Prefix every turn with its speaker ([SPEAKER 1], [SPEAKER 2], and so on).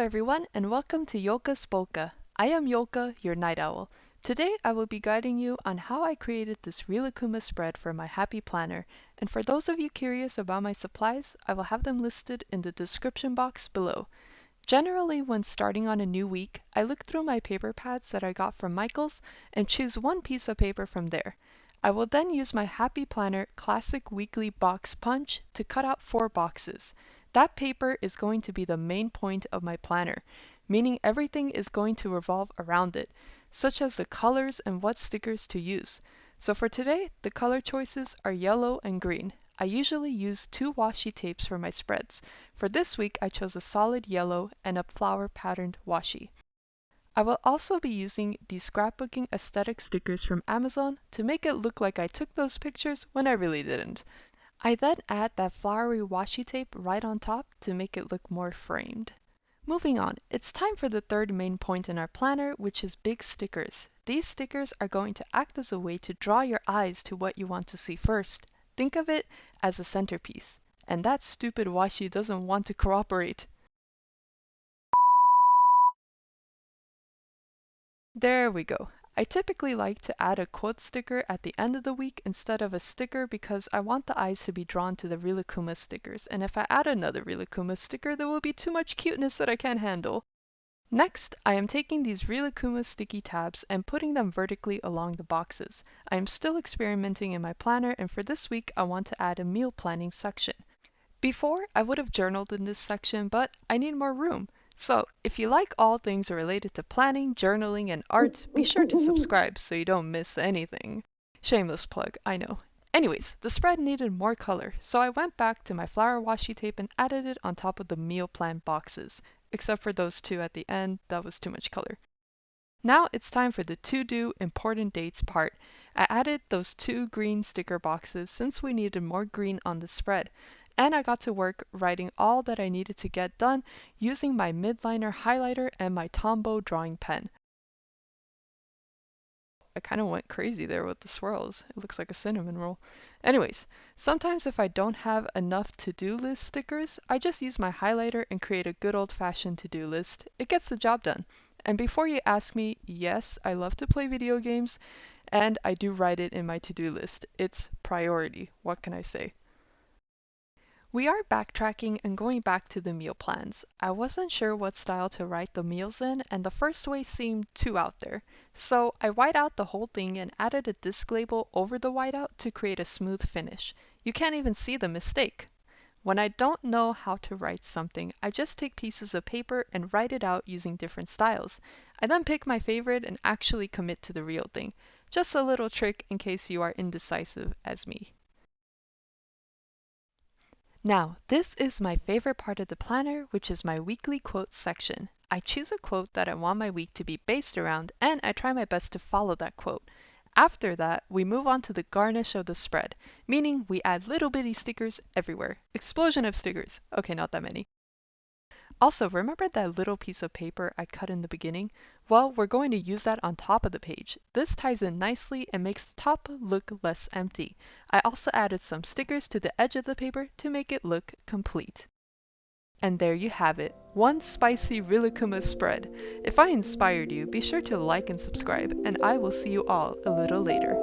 [SPEAKER 1] everyone, and welcome to Yolka's Polka. I am Yolka, your night owl. Today I will be guiding you on how I created this Rilakkuma spread for my happy planner, and for those of you curious about my supplies, I will have them listed in the description box below. Generally, when starting on a new week, I look through my paper pads that I got from Michael's and choose one piece of paper from there. I will then use my Happy Planner Classic Weekly Box Punch to cut out 4 boxes. That paper is going to be the main point of my planner, meaning everything is going to revolve around it, such as the colors and what stickers to use. So for today, the color choices are yellow and green. I usually use 2 washi tapes for my spreads. For this week, I chose a solid yellow and a flower patterned washi. I will also be using these scrapbooking aesthetic stickers from Amazon to make it look like I took those pictures when I really didn't. I then add that flowery washi tape right on top to make it look more framed. Moving on, it's time for the third main point in our planner, which is big stickers. These stickers are going to act as a way to draw your eyes to what you want to see first. Think of it as a centerpiece. And that stupid washi doesn't want to cooperate. There we go. I typically like to add a quote sticker at the end of the week instead of a sticker because I want the eyes to be drawn to the Rilakkuma stickers, and if I add another Rilakkuma sticker, there will be too much cuteness that I can't handle. Next, I am taking these Rilakkuma sticky tabs and putting them vertically along the boxes. I am still experimenting in my planner, and for this week I want to add a meal planning section. Before, I would have journaled in this section, but I need more room. So, if you like all things related to planning, journaling, and art, be sure to subscribe so you don't miss anything. Shameless plug, I know. Anyways, the spread needed more color, so I went back to my flower washi tape and added it on top of the meal plan boxes. Except for those 2 at the end, that was too much color. Now it's time for the to-do important dates part. I added those 2 green sticker boxes since we needed more green on the spread, and I got to work writing all that I needed to get done using my Midliner highlighter and my Tombow Drawing Pen. I kind of went crazy there with the swirls. It looks like a cinnamon roll. Anyways, sometimes if I don't have enough to-do list stickers, I just use my highlighter and create a good old-fashioned to-do list. It gets the job done. And before you ask me, yes, I love to play video games, and I do write it in my to-do list. It's priority. What can I say? We are backtracking and going back to the meal plans. I wasn't sure what style to write the meals in, and the first way seemed too out there. So I white out the whole thing and added a disc label over the whiteout to create a smooth finish. You can't even see the mistake. When I don't know how to write something, I just take pieces of paper and write it out using different styles. I then pick my favorite and actually commit to the real thing. Just a little trick in case you are indecisive as me. Now, this is my favorite part of the planner, which is my weekly quotes section. I choose a quote that I want my week to be based around, and I try my best to follow that quote. After that, we move on to the garnish of the spread, meaning we add little bitty stickers everywhere. Explosion of stickers. Okay, not that many. Also, remember that little piece of paper I cut in the beginning? Well, we're going to use that on top of the page. This ties in nicely and makes the top look less empty. I also added some stickers to the edge of the paper to make it look complete. And there you have it, one spicy Rilakkuma spread. If I inspired you, be sure to like and subscribe, and I will see you all a little later.